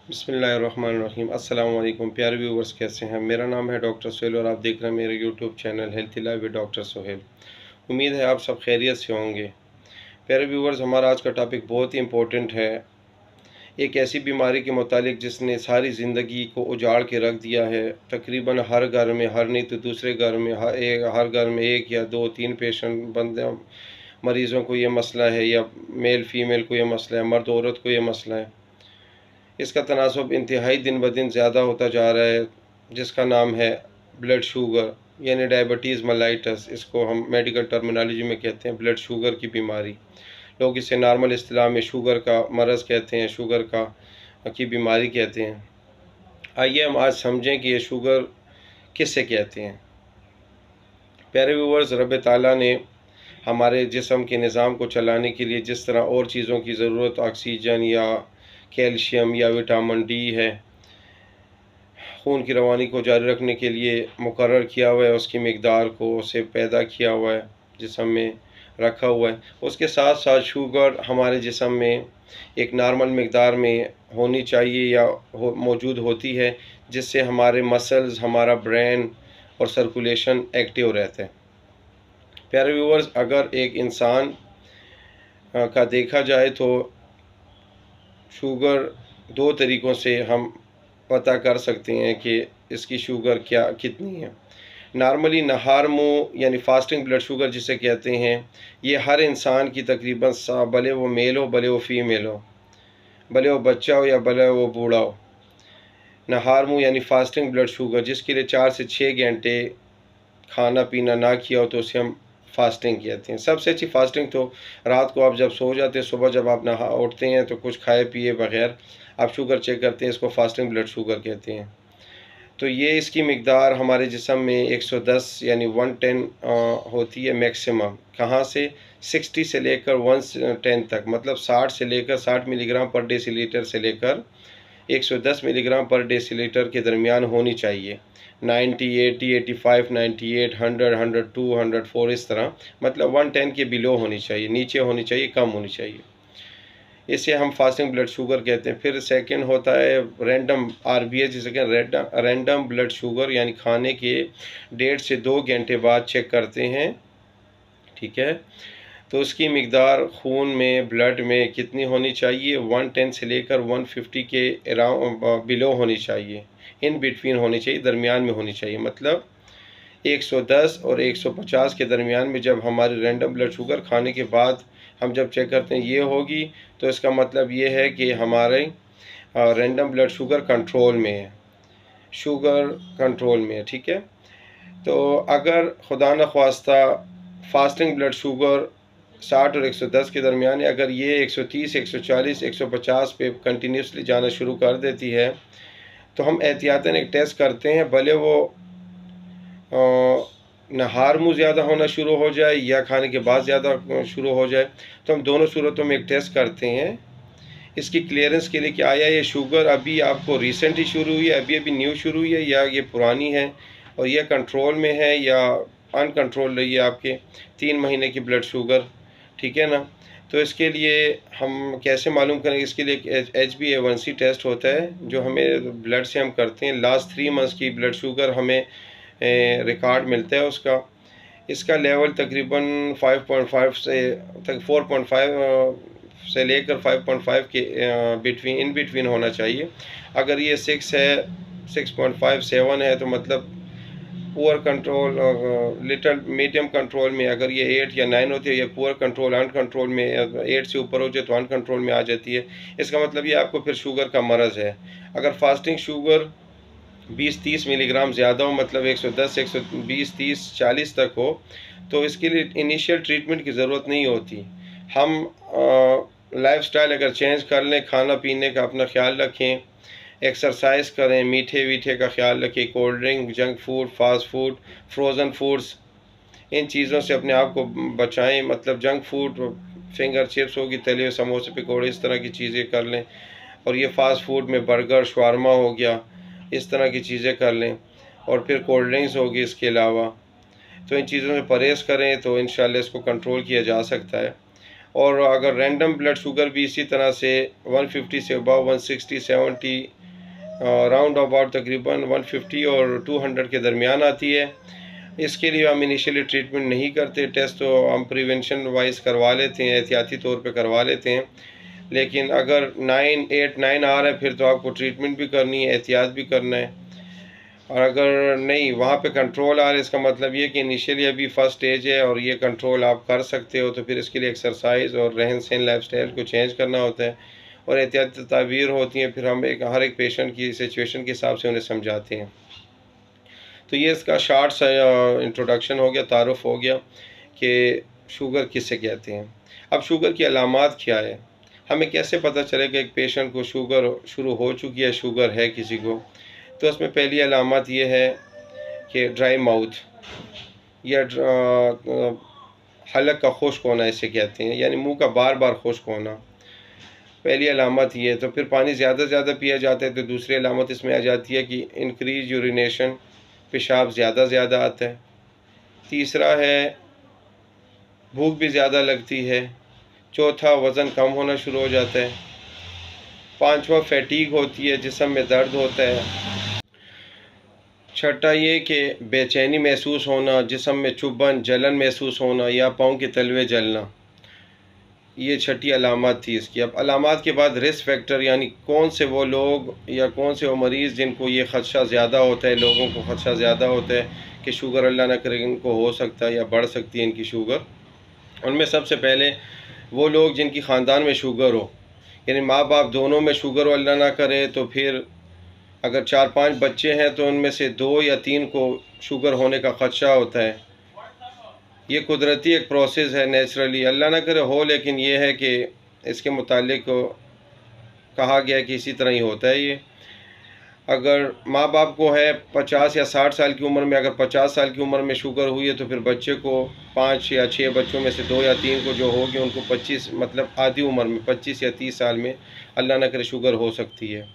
बिस्मिल्लाहिर्रहमानिर्रहीम। अस्सलाम वालेकुम प्यारे व्यूवर्स, कैसे हैं? मेरा नाम है डॉक्टर सोहेल और आप देख रहे हैं मेरे YouTube channel healthy life with doctor Sohail. उम्मीद है आप सब खैरियत से होंगे। प्यारे व्यूवर्स, हमारा आज का टॉपिक बहुत ही इम्पोर्टेंट है। एक ऐसी बीमारी के मुतालिक जिसने सारी ज़िंदगी को उजाड़ के रख दिया है। तकरीबन हर घर में, हर नहीं तो दूसरे घर में, हर घर में एक या दो तीन पेशेंट बंदे मरीज़ों को ये मसला है, या मेल फीमेल को ये मसला है, मर्द औरत को ये मसला है। इसका तनासब इंतहाई दिन ब दिन ज़्यादा होता जा रहा है, जिसका नाम है ब्लड शुगर यानी डायबिटीज़ मेलाइटस। इसको हम मेडिकल टर्मिनोलॉजी में कहते हैं ब्लड शुगर की बीमारी। लोग इसे नॉर्मल इस्तिलाह में शुगर का मरज़ कहते हैं, शुगर की बीमारी कहते हैं। आइए हम आज समझें कि ये शुगर किससे कहते हैं। प्यारे व्यूवर्स, रब ताला ने हमारे जिस्म के निज़ाम को चलाने के लिए जिस तरह और चीज़ों की ज़रूरत ऑक्सीजन या कैल्शियम या विटामिन डी है, खून की रवानी को जारी रखने के लिए मुकर्रर किया हुआ है, उसकी मकदार को उसे पैदा किया हुआ है, जिस्म में रखा हुआ है। उसके साथ साथ शुगर हमारे जिस्म में एक नॉर्मल मकदार में होनी चाहिए या मौजूद होती है, जिससे हमारे मसल्स, हमारा ब्रेन और सर्कुलेशन एक्टिव रहते हैं। प्यारे व्यूअर्स, अगर एक इंसान का देखा जाए तो शुगर दो तरीक़ों से हम पता कर सकते हैं कि इसकी शुगर कितनी है। नॉर्मली नहार मुँह यानी फास्टिंग ब्लड शुगर जिसे कहते हैं, ये हर इंसान की तकरीबन भले वो मेल हो, भले वो फीमेल हो, भले वो बच्चा हो या भले वो बूढ़ा हो। नहार मुँह यानी फास्टिंग ब्लड शुगर, जिसके लिए 4 से 6 घंटे खाना पीना ना किया हो तो उसे हम फास्टिंग कहते हैं। सबसे अच्छी फास्टिंग तो रात को आप जब सो जाते हैं, सुबह जब आप नहा उठते हैं तो कुछ खाए पिए बगैर आप शुगर चेक करते हैं, इसको फास्टिंग ब्लड शुगर कहते हैं। तो ये इसकी मकदार हमारे जिस्म में 110 यानी 110 होती है मैक्सिमम। कहाँ से? 60 से लेकर 110 तक, मतलब 60 से लेकर 60 मिलीग्राम पर डेसीलीटर से लेकर 110 मिलीग्राम पर डेसीलीटर के दरमियान होनी चाहिए। 90, 80, 85, 98, 100, 102, 104 इस तरह, मतलब 110 के बिलो होनी चाहिए, नीचे होनी चाहिए, कम होनी चाहिए। इसे हम फास्टिंग ब्लड शुगर कहते हैं। फिर सेकंड होता है रैंडम आरबीएच, जिसे कहते हैं रैंडम ब्लड शुगर, यानी खाने के 1.5 से 2 घंटे बाद चेक करते हैं, ठीक है। तो उसकी मकदार खून में, ब्लड में कितनी होनी चाहिए? 110 से लेकर 150 के अराउंड बिलो होनी चाहिए, इन बिटवीन होनी चाहिए, दरमियान में होनी चाहिए। मतलब 110 और 150 के दरमियान में जब हमारी रैंडम ब्लड शुगर खाने के बाद हम जब चेक करते हैं ये होगी, तो इसका मतलब ये है कि हमारे रैंडम ब्लड शुगर कंट्रोल में है, शुगर कंट्रोल में है, ठीक है। तो अगर खुदा न ख्वास्ता फास्टिंग ब्लड शुगर 60 और 110 के दरमियान है, अगर ये 130, 140, 150 पे कंटिन्यूसली जाना शुरू कर देती है, तो हम एहतियातन एक टेस्ट करते हैं, भले वो नहार मुँह ज़्यादा होना शुरू हो जाए या खाने के बाद ज़्यादा शुरू हो जाए, तो हम दोनों सूरतों में एक टेस्ट करते हैं इसकी क्लियरेंस के लिए कि आया ये शुगर अभी आपको रिसेंट ही शुरू हुई है, अभी न्यू शुरू हुई है, या ये पुरानी है और ये कंट्रोल में है या अनकंट्रोल रही है आपके 3 महीने की ब्लड शुगर, ठीक है ना। तो इसके लिए हम कैसे मालूम करेंगे? इसके लिए HbA1c टेस्ट होता है, जो हमें ब्लड से हम करते हैं। लास्ट 3 मंथ्स की ब्लड शुगर हमें रिकॉर्ड मिलता है उसका। इसका लेवल तकरीबन 5.5 से 4.5 से लेकर 5.5 के इन बिटवीन होना चाहिए। अगर ये 6 है, 6.5, 7 है, तो मतलब poor control, little medium control में। अगर ये 8 या 9 होती है, ये पुअर कंट्रोल, अनकंट्रोल में। 8 से ऊपर हो जाए तो अनकंट्रोल में आ जाती है। इसका मतलब ये आपको फिर शुगर का मरज़ है। अगर फास्टिंग शुगर 20-30 मिलीग्राम ज़्यादा हो, मतलब 110, 120, 30, 40 तक हो, तो इसके लिए इनिशियल ट्रीटमेंट की ज़रूरत नहीं होती। हम लाइफस्टाइल अगर चेंज कर लें, खाना पीने का अपना ख्याल रखें, एक्सरसाइज करें, मीठे वीठे का ख्याल रखें, cold drink, junk food, fast food, frozen foods, इन चीज़ों से अपने आप को बचाएं। मतलब जंक फूड, फिंगर चिप्स होगी, तले हुए समोसे, पकौड़े, इस तरह की चीज़ें कर लें। और ये फास्ट फूड में बर्गर, शवारमा हो गया, इस तरह की चीज़ें कर लें। और फिर कोल्ड ड्रिंक्स होगी इसके अलावा। तो इन चीज़ों से परहेज़ करें तो इंशाल्लाह इसको कंट्रोल किया जा सकता है। और अगर रैंडम ब्लड शुगर भी इसी तरह से 150 से अबव 160 70 राउंड अबाउट तकरीबन 150 और 200 के दरमियान आती है। इसके लिए हम इनिशियली ट्रीटमेंट नहीं करते, टेस्ट तो हम प्रिवेंशन वाइज करवा लेते हैं, एहतियाती तौर पे करवा लेते हैं। लेकिन अगर 9 8 9 आ रहा है फिर तो आपको ट्रीटमेंट भी करनी है, एहतियात भी करना है। और अगर नहीं वहाँ पे कंट्रोल आ रहा है, इसका मतलब ये कि इनिशियली अभी फर्स्ट स्टेज है और ये कंट्रोल आप कर सकते हो, तो फिर इसके लिए एक्सरसाइज और रहन सहन लाइफस्टाइल को चेंज करना होता है और एहतियाती तदबीर होती हैं। फिर हम हर एक पेशेंट की सिचुएशन के हिसाब से उन्हें समझाते हैं। तो ये इसका शार्ट सा इंट्रोडक्शन हो गया, तारुफ हो गया कि शुगर किसे कहते हैं। अब शुगर की अलामात क्या है, हमें कैसे पता चलेगा एक पेशेंट को शुगर शुरू हो चुकी है, शुगर है किसी को। तो उसमें पहली अलामत ये है कि ड्राई माउथ या हलक का खुश्क होना इसे कहते हैं, यानी मुंह का बार बार खुश्क होना, पहली अलामत ये है। तो फिर पानी ज़्यादा से ज़्यादा पिया जाता है तो दूसरी अलामत इसमें आ जाती है कि इंक्रीज यूरिनेशन, पेशाब ज़्यादा आता है। तीसरा है भूख भी ज़्यादा लगती है। चौथा वज़न कम होना शुरू हो जाता है। पांचवा फैटीग होती है, जिस्म में दर्द होता है। छठा ये कि बेचैनी महसूस होना, जिस्म में चुभन जलन महसूस होना या पाँव के तलवे जलना, ये छठी अलामत थी इसकी। अब अलामत के बाद रिस्क फैक्टर, यानी कौन से वो लोग या कौन से वो मरीज़ जिनको ये ख़दशा ज़्यादा होता है, लोगों को ख़दशा ज़्यादा होता है कि शुगर अल्लाह ना करे इनको हो सकता है या बढ़ सकती है इनकी शुगर। उनमें सबसे पहले वो लोग जिनकी ख़ानदान में शुगर हो, यानी माँ बाप दोनों में शुगर हो अल्लाह ना करे, तो फिर अगर 4-5 बच्चे हैं तो उनमें से 2 या 3 को शुगर होने का ख़दशा होता है। ये कुदरती एक प्रोसेस है, नेचुरली, अल्लाह ना करे हो, लेकिन ये है कि इसके मुतालिक कहा गया है कि इसी तरह ही होता है ये। अगर माँ बाप को है 50 या 60 साल की उम्र में, अगर 50 साल की उम्र में शुगर हुई है तो फिर बच्चे को 5 या 6 बच्चों में से 2 या 3 को जो होगी उनको 25 मतलब आधी उम्र में 25 या 30 साल में अल्लाह ना करे शुगर हो सकती है।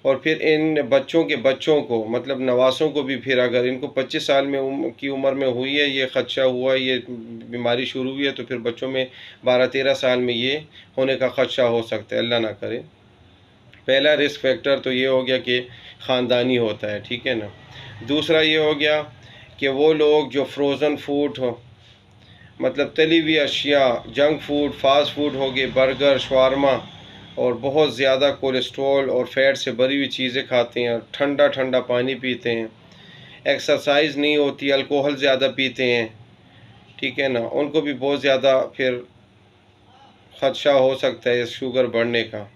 और फिर इन बच्चों के बच्चों को मतलब नवासों को भी फिर अगर इनको 25 साल में की उम्र में हुई है, ये ख़दशा हुआ है, ये बीमारी शुरू हुई है, तो फिर बच्चों में 12-13 साल में ये होने का ख़दशा हो सकता है, अल्लाह ना करे। पहला रिस्क फैक्टर तो ये हो गया कि ख़ानदानी होता है, ठीक है ना। दूसरा ये हो गया कि वो लोग जो फ्रोज़न फूड हो, मतलब तली हुई अशिया, जंक फूड, फास्ट फूड हो गए, बर्गर, शवारमा और बहुत ज़्यादा कोलेस्ट्रॉल और फैट से भरी हुई चीज़ें खाते हैं, ठंडा ठंडा पानी पीते हैं, एक्सरसाइज नहीं होती, अल्कोहल ज़्यादा पीते हैं, ठीक है ना, उनको भी बहुत ज़्यादा फिर ख़दशा हो सकता है इस शुगर बढ़ने का।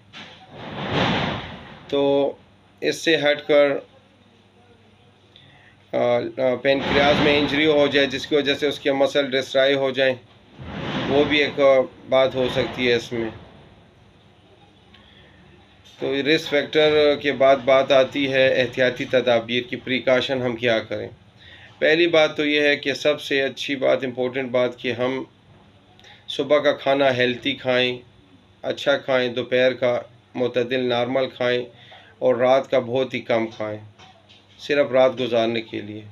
तो इससे हटकर पेनक्रियाज में इंजरी हो जाए जिसकी वजह से उसके मसल डिस्ट्रॉय हो जाएं, वो भी एक बात हो सकती है इसमें। तो रिस्क फैक्टर के बाद बात आती है एहतियाती तदाबीर की, प्रिकॉशन हम क्या करें। पहली बात तो ये है कि सबसे अच्छी बात, इम्पोर्टेंट बात, कि हम सुबह का खाना हेल्थी खाएं, अच्छा खाएं, दोपहर का मुतदिल नॉर्मल खाएं और रात का बहुत ही कम खाएं, सिर्फ रात गुजारने के लिए।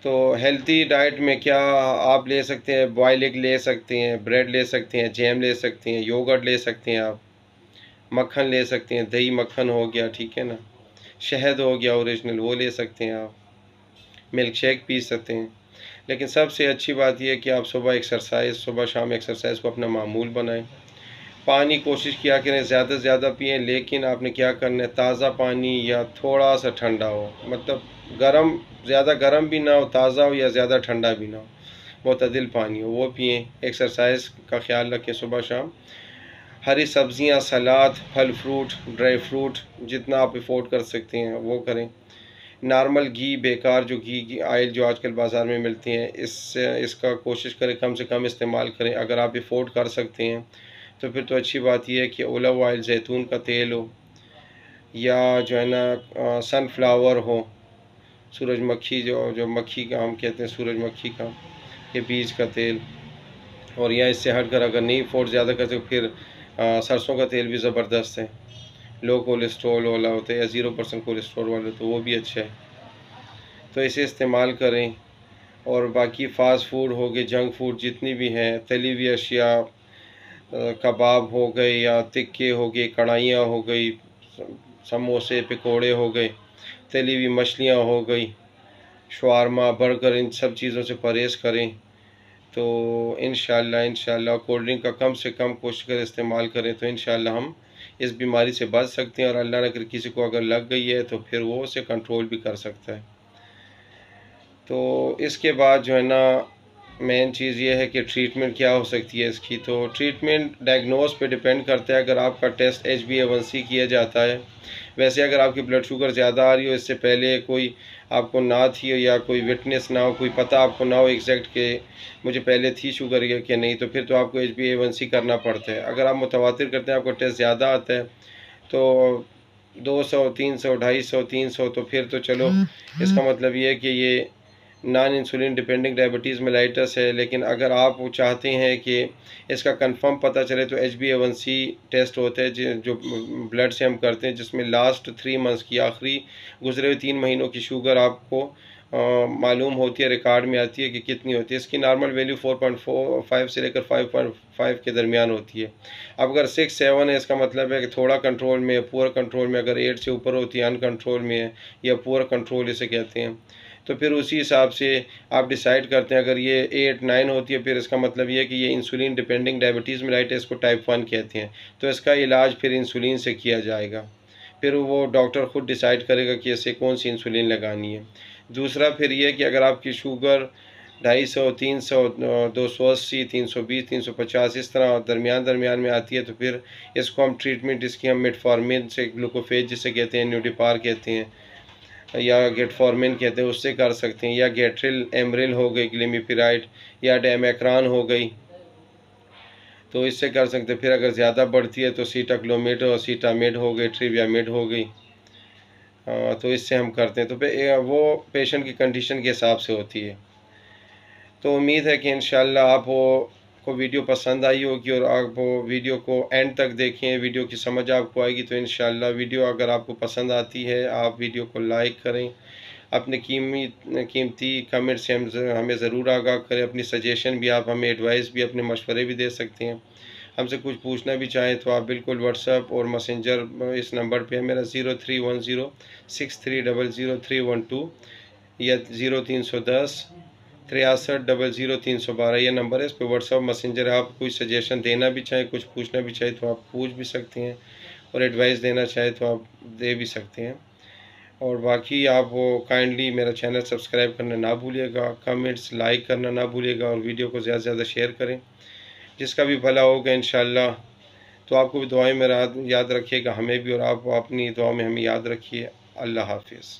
तो हेल्थी डाइट में क्या आप ले सकते हैं, बॉयल एग ले सकते हैं, ब्रेड ले सकते हैं, जैम ले सकते हैं, योगर्ट ले सकते हैं, आप मक्खन ले सकते हैं, दही मक्खन हो गया, ठीक है ना, शहद हो गया ओरिजिनल, वो ले सकते हैं आप, मिल्क शेक पी सकते हैं। लेकिन सबसे अच्छी बात यह है कि आप सुबह एक्सरसाइज, सुबह शाम एक्सरसाइज को अपना मामूल बनाएं। पानी कोशिश किया करें ज़्यादा से ज़्यादा पिएँ, लेकिन आपने क्या करना है, ताज़ा पानी या थोड़ा सा ठंडा हो, मतलब गर्म, ज़्यादा गर्म भी ना हो, ताज़ा हो या ज़्यादा ठंडा भी ना हो, मुतदिल पानी हो, वो पिएँ। एक्सरसाइज का ख्याल रखें सुबह शाम। हरी सब्ज़ियाँ, सलाद, फल फ्रूट, ड्राई फ्रूट जितना आप अफोर्ड कर सकते हैं वो करें। नॉर्मल घी, बेकार जो घी ऑयल जो आजकल बाज़ार में मिलती हैं, इसका कोशिश करें कम से कम इस्तेमाल करें। अगर आप अफोर्ड कर सकते हैं तो फिर तो अच्छी बात यह है कि ओलिव ऑयल, जैतून का तेल हो, या जो है ना सनफ्लावर हो, सूरजमुखी जो मक्खी का हम कहते हैं, सूरजमुखी का ये बीज का तेल, और या इससे हटकर अगर नहीं अफोर्ड ज़्यादा कर सकते फिर सरसों का तेल भी ज़बरदस्त है, लो कोलेस्ट्रॉल वाला होता है या 0% कोलेस्ट्रॉल वाला, तो वो भी अच्छा है, तो इसे इस्तेमाल करें। और बाकी फ़ास्ट फूड हो गए, जंक फूड जितनी भी हैं, तली हुई अशिया, कबाब हो गए या तिक्के हो गए, कढ़ाइयाँ हो गई, समोसे पकोड़े हो गए, तली हुई मछलियाँ हो गई, शवारमा, बर्गर, इन सब चीज़ों से परहेज़ करें। तो इंशाअल्लाह कोल्ड ड्रिंक का कम से कम कोशिश करें इस्तेमाल करें, तो इंशाअल्लाह हम इस बीमारी से बच सकते हैं, और अल्लाह न करे किसी को अगर लग गई है तो फिर वो उसे कंट्रोल भी कर सकता है। तो इसके बाद जो है ना, मेन चीज़ ये है कि ट्रीटमेंट क्या हो सकती है इसकी। तो ट्रीटमेंट डायग्नोस पे डिपेंड करता है। अगर आपका टेस्ट HbA1c किया जाता है, वैसे अगर आपकी ब्लड शुगर ज़्यादा आ रही हो, इससे पहले कोई आपको ना थी हो या कोई विटनेस ना हो, कोई पता आपको ना हो एग्जैक्ट के मुझे पहले थी शुगर या कि नहीं, तो फिर तो आपको HbA1c करना पड़ता है। अगर आप मुतवातिर करते हैं, आपको टेस्ट ज़्यादा आता है, तो 200, 300, 250, 300, तो फिर तो चलो इसका मतलब ये है कि ये non insulin depending diabetes mellitus है। लेकिन अगर आप वो चाहते हैं कि इसका कंफर्म पता चले, तो HbA1c टेस्ट होता है जो ब्लड से हम करते हैं, जिसमें लास्ट 3 मंथ्स की, आखिरी गुजरे हुए 3 महीनों की शुगर आपको मालूम होती है, रिकॉर्ड में आती है कि कितनी होती है। इसकी नॉर्मल वैल्यू 4.45 से लेकर 5.5 के दरमियान होती है। अब अगर 6-7 है, इसका मतलब है कि थोड़ा कंट्रोल में है, पुअर कंट्रोल में। अगर 8 से ऊपर होती है, अनकंट्रोल में है, या पुअर कंट्रोल इसे कहते हैं। तो फिर उसी हिसाब से आप डिसाइड करते हैं। अगर ये 8-9 होती है, फिर इसका मतलब ये है कि ये इंसुलिन डिपेंडिंग डायबिटीज़ मेलाइटिस को टाइप 1 कहते हैं। तो इसका इलाज फिर इंसुलिन से किया जाएगा। फिर वो डॉक्टर ख़ुद डिसाइड करेगा कि इसे कौन सी इंसुलिन लगानी है। दूसरा फिर ये कि अगर आपकी शुगर 250, 300, 280, 320, 350 इस तरह दरमियान में आती है, तो फिर इसको हम ट्रीटमेंट इसकी हम मेटफॉर्मिन से, ग्लूकोफेज जिसे कहते हैं, न्यूडिपार कहते हैं, या गेटफॉर्मिन कहते हैं, उससे कर सकते हैं। या गेट्रिल एमरिल हो गई, ग्लिमिपिराइड, या डेमेक्रान हो गई, तो इससे कर सकते हैं। फिर अगर ज़्यादा बढ़ती है तो सीटाक्लोमिड और सीटामिड हो गई, ट्रिवियामिड हो गई, तो इससे हम करते हैं। तो वो पेशेंट की कंडीशन के हिसाब से होती है। तो उम्मीद है कि इंशाल्लाह को वीडियो पसंद आई होगी, और आप वो वीडियो को एंड तक देखें, वीडियो की समझ आपको आएगी। तो इंशाल्लाह वीडियो अगर आपको पसंद आती है, आप वीडियो को लाइक करें, अपने कीमती कमेंट से हमें ज़रूर आगाह करें। अपनी सजेशन भी, आप हमें एडवाइस भी, अपने मशवरे भी दे सकते हैं। हमसे कुछ पूछना भी चाहें तो आप बिल्कुल व्हाट्सएप और मैसेंजर इस नंबर पे है मेरा 031063000312 या 0310 63000312, ये नंबर है। इस पर व्हाट्सएप मैसेंजर है। आप कोई सजेशन देना भी चाहें, कुछ पूछना भी चाहें तो आप पूछ भी सकते हैं, और एडवाइस देना चाहें तो आप दे भी सकते हैं। और बाकी आप वो काइंडली मेरा चैनल सब्सक्राइब करना ना भूलिएगा, कमेंट्स लाइक करना ना भूलिएगा, और वीडियो को ज़्यादा से ज़्यादा शेयर करें, जिसका भी भला होगा इंशाल्लाह। तो आपको भी दुआएं मेरा याद रखिएगा, हमें भी, और आप अपनी दुआ में हमें याद रखिए। अल्लाह हाफिज़।